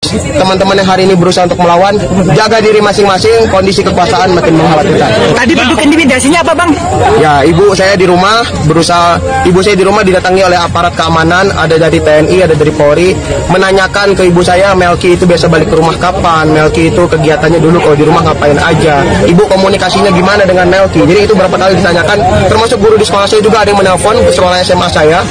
Teman-teman yang hari ini berusaha untuk melawan, jaga diri masing-masing, kondisi kekuasaan makin mengkhawatirkan. Tadi bentuk intimidasinya apa, Bang? Ya, ibu saya di rumah didatangi oleh aparat keamanan, ada dari TNI, ada dari Polri, menanyakan ke ibu saya, Melki itu biasa balik ke rumah kapan, Melki itu kegiatannya dulu kalau di rumah ngapain aja, ibu komunikasinya gimana dengan Melki. Jadi itu berapa kali ditanyakan, termasuk guru di sekolah saya juga ada yang menelpon ke sekolah SMA saya,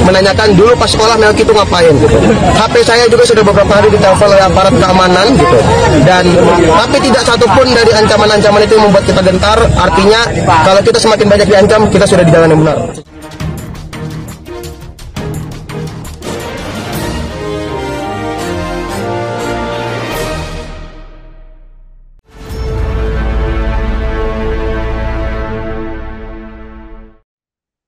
menanyakan dulu pas sekolah Melki itu ngapain gitu. HP saya juga sudah beberapa kali ditelepon oleh aparat keamanan gitu, dan tapi tidak satupun dari ancaman-ancaman itu yang membuat kita gentar. Artinya kalau kita semakin banyak diancam, kita sudah di jalan yang benar.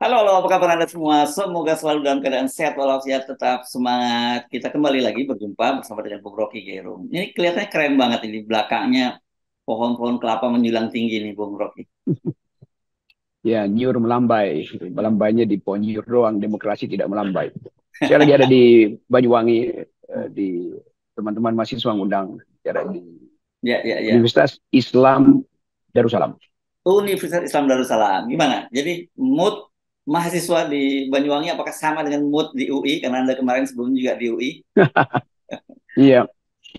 Halo, apa kabar Anda semua? Semoga selalu dalam keadaan sehat walafiat, tetap semangat. Kita kembali lagi berjumpa bersama dengan Bung Rocky Gerung. Ini kelihatannya keren banget ini, belakangnya pohon-pohon kelapa menjulang tinggi nih, Bung Rocky. Ya, nyur melambai. Melambainya di Ponyur doang, demokrasi tidak melambai. Saya lagi ada di Banyuwangi, di teman-teman mahasiswa ngundang ada di Universitas Islam Darussalam. Universitas Islam Darussalam. Gimana? Jadi mood mahasiswa di Banyuwangi apakah sama dengan mood di UI? Karena Anda kemarin sebelum juga di UI. Iya,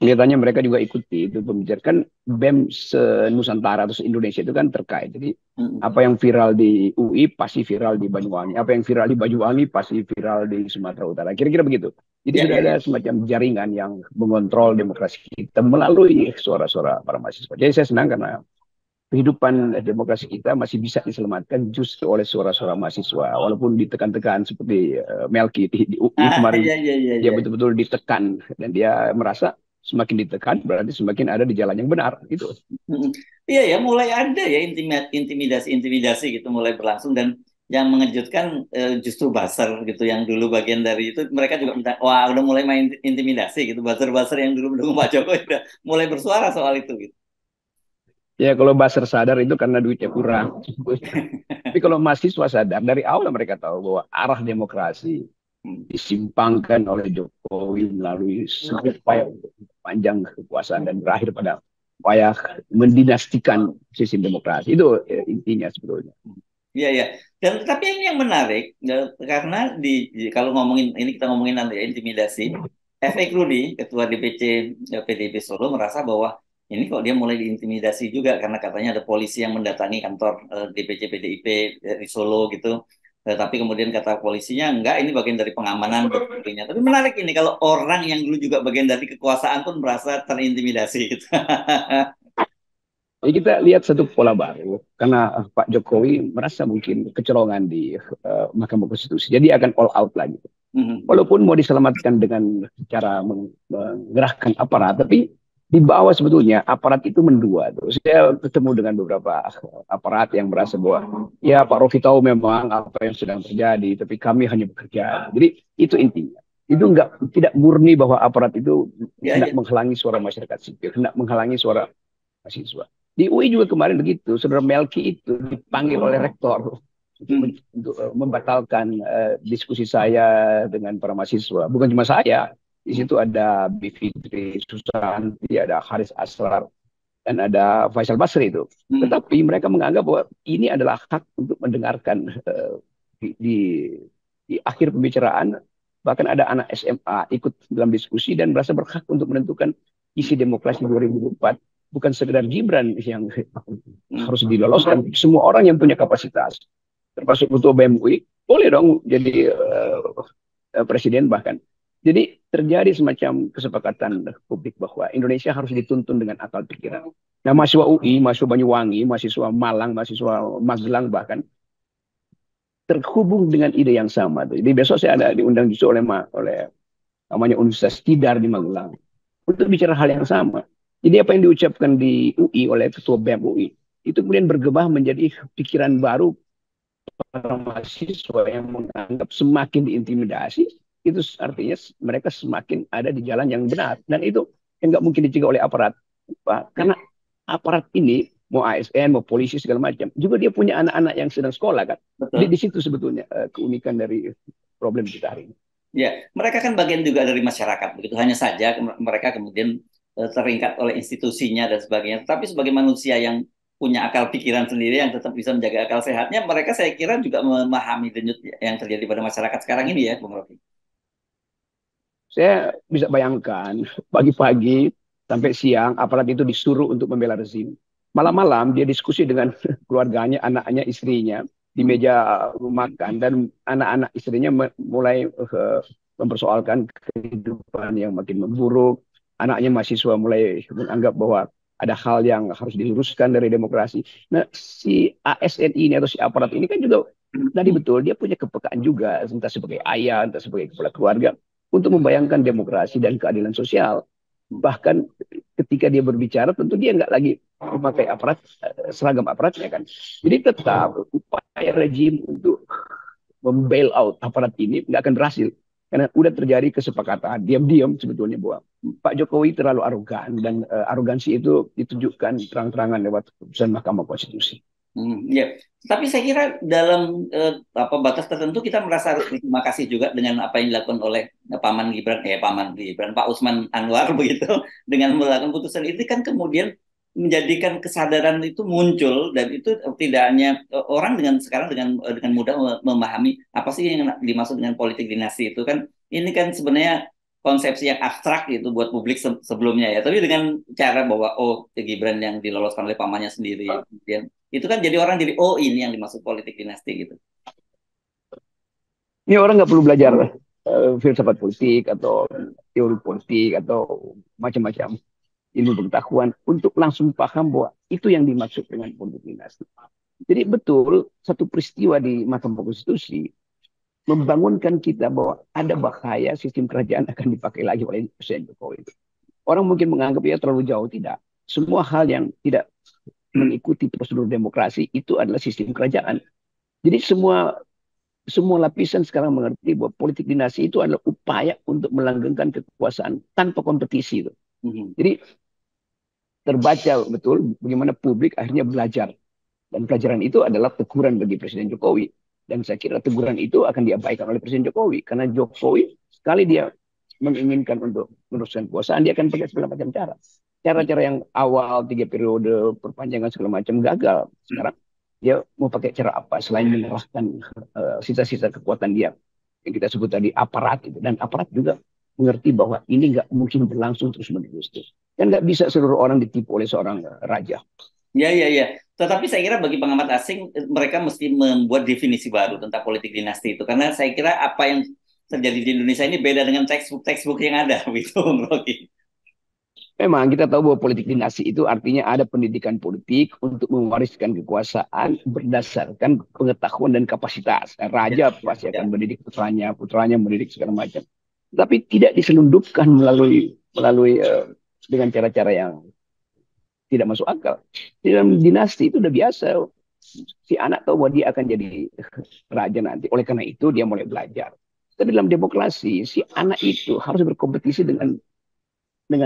kelihatannya mereka juga ikuti itu pembicaraan. Kan BEM se-Nusantara atau se-Indonesia itu kan terkait. Jadi apa yang viral di UI pasti viral di Banyuwangi. Apa yang viral di Banyuwangi pasti viral di Sumatera Utara. Kira-kira begitu. Jadi sudah ada semacam jaringan yang mengontrol demokrasi kita melalui suara-suara para mahasiswa. Jadi saya senang karena kehidupan demokrasi kita masih bisa diselamatkan justru oleh suara-suara mahasiswa, walaupun ditekan-tekan seperti Melki di UI kemarin. Dia betul-betul ditekan dan dia merasa semakin ditekan berarti semakin ada di jalan yang benar gitu. Iya ya, mulai ada ya intimidasi gitu mulai berlangsung, dan yang mengejutkan justru buzzer gitu yang dulu bagian dari itu, mereka juga minta, wah udah mulai main intimidasi gitu, buzzer yang dulu mendukung Pak Jokowi udah mulai bersuara soal itu gitu. Ya kalau buzzer sadar itu karena duitnya kurang. Tapi kalau mahasiswa sadar, dari awal mereka tahu bahwa arah demokrasi disimpangkan oleh Jokowi melalui sebuah upaya untuk panjang kekuasaan dan berakhir pada upaya mendinastikan sistem demokrasi. Itu intinya sebetulnya. Iya, iya. Dan tapi yang menarik karena kalau ngomongin ini, kita ngomongin nanti ya intimidasi. F.X. Rudi, Ketua DPC PDIP Solo, merasa bahwa ini kok dia mulai diintimidasi juga karena katanya ada polisi yang mendatangi kantor DPC PDIP di Solo gitu. Tapi kemudian kata polisinya enggak, ini bagian dari pengamanan tentunya. Tapi menarik ini kalau orang yang dulu juga bagian dari kekuasaan pun merasa terintimidasi gitu. Jadi kita lihat satu pola baru karena Pak Jokowi merasa mungkin kecolongan di Mahkamah Konstitusi, jadi akan all out lagi. Walaupun mau diselamatkan dengan cara menggerakkan aparat, tapi di bawah sebetulnya aparat itu mendua. Saya ketemu dengan beberapa aparat yang merasa bahwa ya Pak Rocky tahu memang apa yang sedang terjadi, tapi kami hanya bekerja. Jadi itu intinya. Itu tidak murni bahwa aparat itu hendak menghalangi suara masyarakat sipil, hendak menghalangi suara mahasiswa. Di UI juga kemarin begitu, saudara Melki itu dipanggil oleh rektor untuk membatalkan diskusi saya dengan para mahasiswa. Bukan cuma saya. Di situ ada Bivitri Susanti, ada Haris Asrar, dan ada Faisal Basri itu. Tetapi mereka menganggap bahwa ini adalah hak untuk mendengarkan di akhir pembicaraan. Bahkan ada anak SMA ikut dalam diskusi dan merasa berhak untuk menentukan isi demokrasi 2024. Bukan sekedar Gibran yang harus diloloskan. Semua orang yang punya kapasitas, termasuk Ketua BEM-UI, boleh dong jadi presiden bahkan. Jadi terjadi semacam kesepakatan publik bahwa Indonesia harus dituntun dengan akal pikiran. Nah, mahasiswa UI, mahasiswa Banyuwangi, mahasiswa Malang, mahasiswa Magelang bahkan terhubung dengan ide yang sama. Jadi besok saya ada diundang justru oleh namanya Universitas Tidar di Magelang untuk bicara hal yang sama. Jadi apa yang diucapkan di UI oleh Ketua BEM UI itu kemudian bergema menjadi pikiran baru para mahasiswa yang menganggap semakin diintimidasi, itu artinya mereka semakin ada di jalan yang benar. Dan itu yang nggak mungkin dicegah oleh aparat. Karena aparat ini, mau ASN, mau polisi, segala macam, juga dia punya anak-anak yang sedang sekolah kan. Jadi di situ sebetulnya keunikan dari problem kita hari ini. Ya, mereka kan bagian juga dari masyarakat, begitu. Hanya saja mereka kemudian terikat oleh institusinya dan sebagainya. Tapi sebagai manusia yang punya akal pikiran sendiri, yang tetap bisa menjaga akal sehatnya, mereka saya kira juga memahami denyut yang terjadi pada masyarakat sekarang ini ya, Bung Rocky. Saya bisa bayangkan pagi-pagi sampai siang aparat itu disuruh untuk membela rezim. Malam-malam dia diskusi dengan keluarganya, anaknya, istrinya di meja makan, dan anak-anak istrinya mulai mempersoalkan kehidupan yang makin memburuk. Anaknya mahasiswa mulai menganggap bahwa ada hal yang harus diluruskan dari demokrasi. Nah, si ASN ini atau si aparat ini kan juga tadi betul dia punya kepekaan juga, entah sebagai ayah, entah sebagai kepala keluarga, untuk membayangkan demokrasi dan keadilan sosial. Bahkan ketika dia berbicara, tentu dia nggak lagi memakai aparat, seragam aparatnya kan. Jadi tetap upaya rejim untuk membail out aparat ini nggak akan berhasil. Karena udah terjadi kesepakatan diam-diam sebetulnya bahwa Pak Jokowi terlalu arogan, dan arogansi itu ditunjukkan terang-terangan lewat putusan Mahkamah Konstitusi. Ya, tapi saya kira dalam batas tertentu kita merasa harus berterima kasih juga dengan apa yang dilakukan oleh Paman Gibran, Pak Usman Anwar begitu, dengan melakukan putusan itu kan kemudian menjadikan kesadaran itu muncul, dan itu tidak hanya orang sekarang dengan mudah memahami apa sih yang dimaksud dengan politik dinasti itu kan. Ini kan sebenarnya konsepsi yang abstrak gitu buat publik sebelumnya ya, tapi dengan cara bahwa Gibran yang diloloskan oleh pamannya sendiri, kemudian itu kan jadi orang jadi ini yang dimaksud politik dinasti gitu. Ini orang nggak perlu belajar filsafat politik atau teori politik atau macam-macam ilmu pengetahuan untuk langsung paham bahwa itu yang dimaksud dengan politik dinasti. Jadi betul, satu peristiwa di Mahkamah Konstitusi membangunkan kita bahwa ada bahaya sistem kerajaan akan dipakai lagi oleh Presiden Jokowi. Orang mungkin menganggap ya terlalu jauh, tidak. Semua hal yang tidak mengikuti prosedur demokrasi itu adalah sistem kerajaan. Jadi semua lapisan sekarang mengerti bahwa politik dinasti itu adalah upaya untuk melanggengkan kekuasaan tanpa kompetisi. Jadi terbaca betul bagaimana publik akhirnya belajar. Dan pelajaran itu adalah teguran bagi Presiden Jokowi. Dan saya kira teguran itu akan diabaikan oleh Presiden Jokowi. Karena Jokowi sekali dia menginginkan untuk meneruskan kekuasaan, dia akan pakai segala macam cara. Cara-cara yang awal 3 periode perpanjangan segala macam gagal. Sekarang dia mau pakai cara apa selain mengerahkan sisa-sisa kekuatan dia yang kita sebut tadi aparat itu. Dan aparat juga mengerti bahwa ini nggak mungkin berlangsung terus-menerus. Dan nggak bisa seluruh orang ditipu oleh seorang raja. Ya, ya, ya. Tetapi saya kira bagi pengamat asing, mereka mesti membuat definisi baru tentang politik dinasti itu. Karena saya kira apa yang terjadi di Indonesia ini beda dengan textbook yang ada, gitu, Bung Rocky. Memang kita tahu bahwa politik dinasti itu artinya ada pendidikan politik untuk mewariskan kekuasaan berdasarkan pengetahuan dan kapasitas. Raja pasti akan mendidik putranya, putranya mendidik segala macam. Tapi tidak diselundupkan melalui dengan cara-cara yang tidak masuk akal. Di dalam dinasti itu udah biasa. Si anak tahu bahwa dia akan jadi raja nanti. Oleh karena itu dia mulai belajar. Tapi dalam demokrasi, si anak itu harus berkompetisi dengan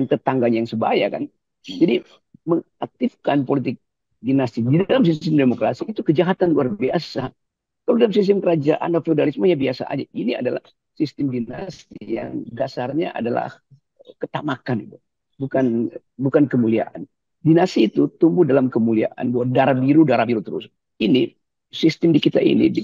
tetangganya yang sebaya kan. Jadi mengaktifkan politik dinasti di dalam sistem demokrasi itu kejahatan luar biasa. Kalau dalam sistem kerajaan atau feudalisme ya biasa aja. Ini adalah sistem dinasti yang dasarnya adalah ketamakan itu. Bukan kemuliaan. Dinasti itu tumbuh dalam kemuliaan, bahwa darah biru terus. Ini sistem di kita ini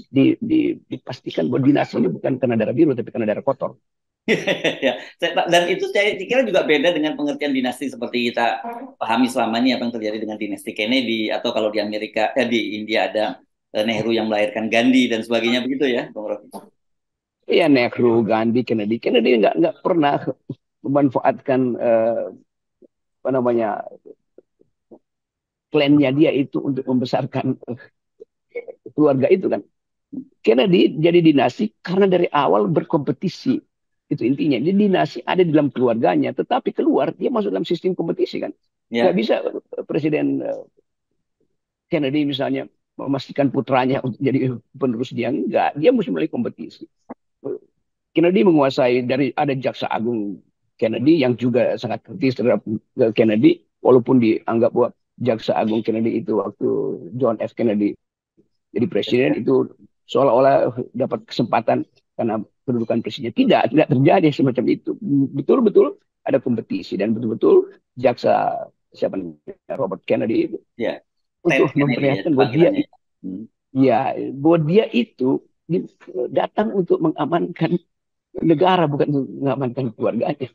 dipastikan bahwa dinasti ini bukan karena darah biru, tapi karena darah kotor. Ya, dan itu saya kira juga beda dengan pengertian dinasti seperti kita pahami selama ini apa yang terjadi dengan dinasti Kennedy, atau kalau di Amerika, di India ada Nehru yang melahirkan Gandhi dan sebagainya begitu ya, Bung Rocky. Iya, Nehru, Gandhi, Kennedy nggak pernah memanfaatkan apa namanya klannya dia itu untuk membesarkan keluarga itu kan. Kennedy jadi dinasti karena dari awal berkompetisi. Itu intinya. Jadi dinasti ada di dalam keluarganya, tetapi keluar dia masuk dalam sistem kompetisi kan. Ya. Nggak bisa Presiden Kennedy misalnya memastikan putranya untuk jadi penerus dia. Enggak, dia mesti mulai kompetisi. Kennedy menguasai, dari ada Jaksa Agung Kennedy yang juga sangat kritis terhadap Kennedy, walaupun dianggap bahwa Jaksa Agung Kennedy itu waktu John F. Kennedy jadi presiden itu seolah-olah dapat kesempatan karena kedudukan presiden. Tidak terjadi semacam itu. Betul-betul ada kompetisi dan betul-betul jaksa siapa namanya, Robert Kennedy itu Ya, Ted untuk Kennedy ya memperlihatkan bahwa panggilannya. Hmm. dia itu datang untuk mengamankan negara, bukan untuk mengamankan keluarganya.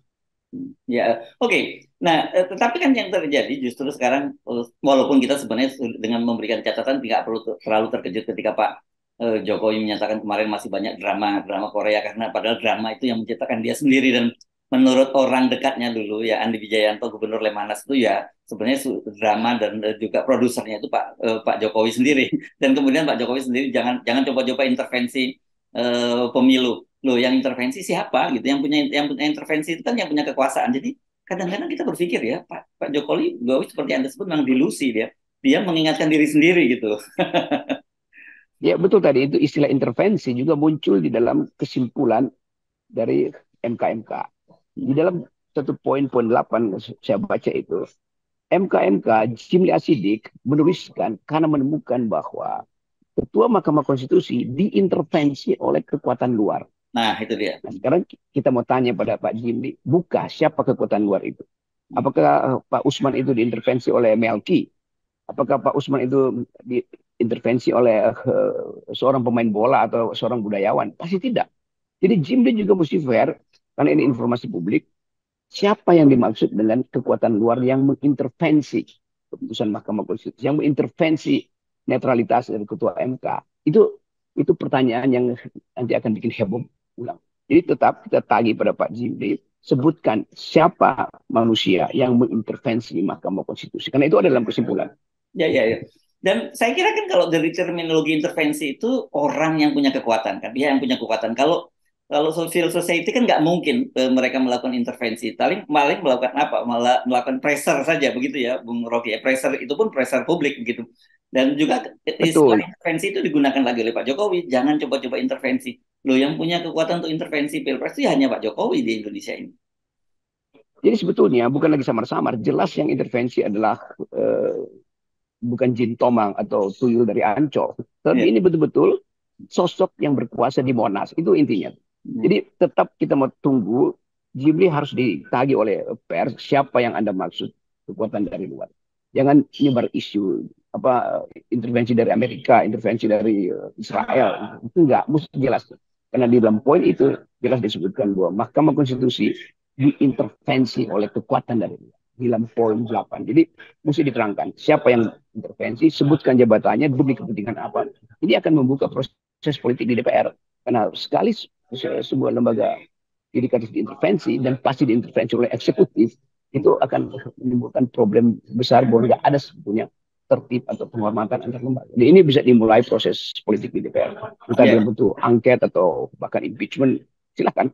Ya, oke. Nah, tetapi kan yang terjadi justru sekarang, walaupun kita sebenarnya dengan memberikan catatan tidak perlu terlalu terkejut ketika Pak Jokowi menyatakan kemarin masih banyak drama Korea, karena padahal drama itu yang menciptakan dia sendiri. Dan menurut orang dekatnya dulu ya, Andi Wijayanto, Gubernur Lemhanas itu ya sebenarnya drama, dan juga produsernya itu Pak Jokowi sendiri. Dan kemudian Pak Jokowi sendiri jangan coba-coba intervensi pemilu. Loh, yang intervensi siapa gitu? Yang punya intervensi itu kan yang punya kekuasaan. Jadi kadang-kadang kita berpikir ya, Pak Jokowi seperti Anda sebut memang delusi dia. Dia mengingatkan diri sendiri gitu. Ya betul, tadi itu istilah intervensi juga muncul di dalam kesimpulan dari MK. Di dalam 1.8 saya baca itu, MK Jimli Asidik menuliskan karena menemukan bahwa Ketua Mahkamah Konstitusi diintervensi oleh kekuatan luar. Nah, itu dia. Nah, sekarang kita mau tanya pada Pak Jimli, buka siapa kekuatan luar itu? Apakah Pak Usman itu diintervensi oleh Melki? Apakah Pak Usman itu diintervensi oleh seorang pemain bola atau seorang budayawan? Pasti tidak. Jadi Jimli juga mesti fair, karena ini informasi publik. Siapa yang dimaksud dengan kekuatan luar yang mengintervensi keputusan Mahkamah Konstitusi, yang mengintervensi netralitas dari Ketua MK? Itu pertanyaan yang nanti akan bikin heboh ulang. Jadi tetap kita tagih pada Pak Jimli, sebutkan siapa manusia yang mengintervensi Mahkamah Konstitusi. Karena itu ada dalam kesimpulan. Ya. Dan saya kira kan kalau dari terminologi intervensi itu orang yang punya kekuatan kan, dia yang punya kekuatan. Kalau civil society kan nggak mungkin mereka melakukan intervensi. Paling melakukan apa? Malah melakukan pressure saja begitu ya, Bung Rocky. Ya, pressure itu pun pressure publik begitu. Dan juga istilah Betul. intervensi itu digunakan lagi oleh Pak Jokowi. Jangan coba-coba intervensi. Loh, yang punya kekuatan untuk intervensi Pilpres itu ya hanya Pak Jokowi di Indonesia ini. Jadi sebetulnya bukan lagi samar-samar. Jelas yang intervensi adalah bukan Jin Tomang atau tuyul dari Ancol. Tapi ini betul-betul sosok yang berkuasa di Monas. Itu intinya. Jadi tetap kita mau tunggu. Jimli harus ditagih oleh pers siapa yang Anda maksud kekuatan dari luar. Jangan nyebar isu intervensi dari Amerika, intervensi dari Israel. Itu enggak, mesti jelas. Karena di dalam poin itu jelas disebutkan bahwa Mahkamah Konstitusi diintervensi oleh kekuatan dari luar. Di dalam poin 8. Jadi mesti diterangkan siapa yang intervensi, sebutkan jabatannya, demi kepentingan apa. Ini akan membuka proses politik di DPR. Karena sekali sebuah lembaga didikati diintervensi dan pasti diintervensi oleh eksekutif, itu akan menimbulkan problem besar bahwa tidak ada sebetulnya tertib atau penghormatan antar lembaga. Jadi ini bisa dimulai proses politik di DPR. Entah dalam bentuk angket atau bahkan impeachment, silakan.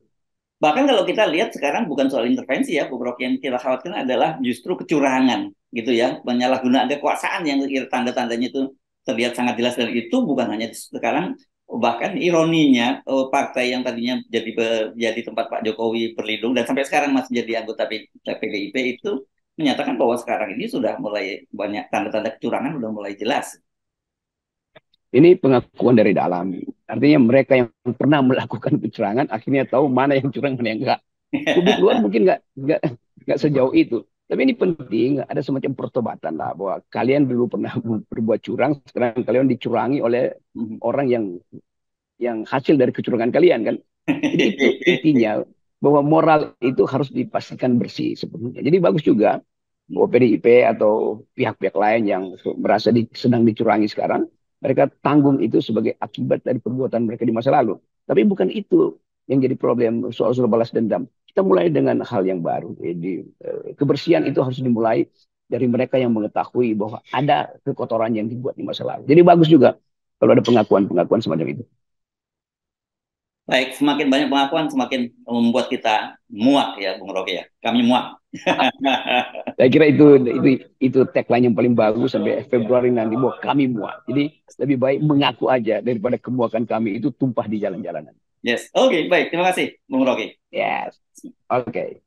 Bahkan kalau kita lihat sekarang bukan soal intervensi ya, Bu Rocky, yang kita khawatirkan adalah justru kecurangan gitu ya, penyalahgunaan kekuasaan yang tanda-tandanya itu terlihat sangat jelas. Dan itu bukan hanya sekarang, bahkan ironinya partai yang tadinya jadi tempat Pak Jokowi berlindung dan sampai sekarang masih jadi anggota PDIP itu menyatakan bahwa sekarang ini sudah mulai banyak tanda-tanda kecurangan, sudah mulai jelas. Ini pengakuan dari dalam. Artinya mereka yang pernah melakukan kecurangan akhirnya tahu mana yang curang, mana yang enggak. Publik luar mungkin enggak sejauh itu. Tapi ini penting, ada semacam pertobatan lah, bahwa kalian dulu pernah berbuat curang, sekarang kalian dicurangi oleh orang yang hasil dari kecurangan kalian kan. Jadi itu intinya, bahwa moral itu harus dipastikan bersih sepenuhnya. Jadi bagus juga bahwa PDIP atau pihak-pihak lain yang merasa sedang dicurangi sekarang, mereka tanggung itu sebagai akibat dari perbuatan mereka di masa lalu. Tapi bukan itu yang jadi problem soal balas dendam. Kita mulai dengan hal yang baru. Jadi kebersihan itu harus dimulai dari mereka yang mengetahui bahwa ada kekotoran yang dibuat di masa lalu. Jadi bagus juga kalau ada pengakuan-pengakuan semacam itu. Baik, semakin banyak pengakuan semakin membuat kita muak ya, Bung Rocky ya. Kami muak. Saya kira itu tagline yang paling bagus sampai Februari nanti, bahwa kami muak. Jadi lebih baik mengaku aja daripada kemuakan kami itu tumpah di jalan-jalanan. Yes, oke, baik. Terima kasih, Bung Rocky. Yes, oke.